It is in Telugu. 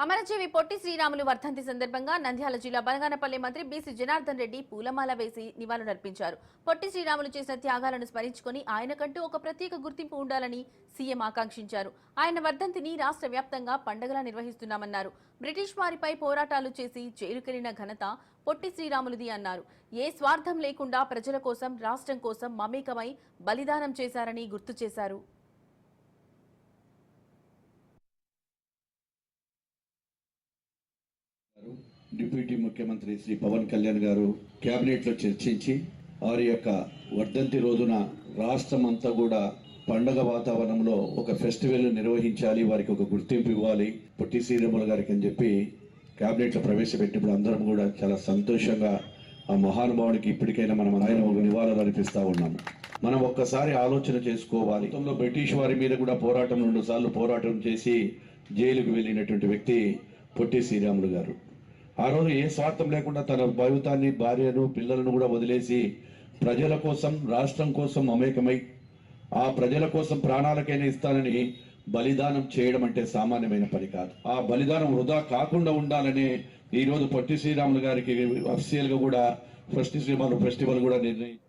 అమరజీవి పొట్టి శ్రీరాములు వర్ధంతి సందర్భంగా నంద్యాల జిల్లా బనగానపల్లి మంత్రి బీసీ జనార్దన్ రెడ్డి పూలమాల వేసి నివాళులర్పించారు. పొట్టి శ్రీరాములు చేసిన త్యాగాలను స్మరించుకుని ఆయనకంటూ ఒక ప్రత్యేక గుర్తింపు ఉండాలని సీఎం ఆకాంక్షించారు. ఆయన వర్ధంతిని రాష్ట్ర వ్యాప్తంగా పండుగలా నిర్వహిస్తున్నామన్నారు. బ్రిటిష్ వారిపై పోరాటాలు చేసి జైలుకెళ్లిన ఘనత పొట్టి శ్రీరాములుది అన్నారు. ఏ స్వార్థం లేకుండా ప్రజల కోసం, రాష్ట్రం కోసం మమేకమై బలిదానం చేశారని గుర్తు చేశారు. డిప్యూటీ ముఖ్యమంత్రి శ్రీ పవన్ కళ్యాణ్ గారు కేబినెట్ లో చర్చించి వారి యొక్క వర్ధంతి రోజున రాష్ట్రం అంతా కూడా పండగ వాతావరణంలో ఒక ఫెస్టివల్ నిర్వహించాలి, వారికి ఒక గుర్తింపు ఇవ్వాలి పొట్టి శ్రీరాములు గారికి అని చెప్పి కేబినెట్ లో ప్రవేశపెట్టినప్పుడు అందరం కూడా చాలా సంతోషంగా ఆ మహానుభావునికి ఇప్పటికైనా మనం ఆయన ఒక నివాళులు అర్పిస్తా ఉన్నాము. మనం ఒక్కసారి ఆలోచన చేసుకోవాలి. బ్రిటిష్ వారి మీద కూడా పోరాటం 2 సార్లు పోరాటం చేసి జైలుకు వెళ్ళినటువంటి వ్యక్తి పొట్టి శ్రీరాములు గారు. ఆ రోజు ఏ స్వార్థం లేకుండా తన భవితాన్ని, భార్యను, పిల్లలను కూడా వదిలేసి ప్రజల కోసం, రాష్ట్రం కోసం మమేకమై ఆ ప్రజల కోసం ప్రాణాలకైనా ఇస్తానని బలిదానం చేయడం అంటే సామాన్యమైన పని కాదు. ఆ బలిదానం వృధా కాకుండా ఉండాలని ఈ రోజు పొట్టి శ్రీరాములు గారికి అఫీషియల్ గా కూడా పొట్టి శ్రీరాములు ఫెస్టివల్ కూడా నిర్ణయించారు.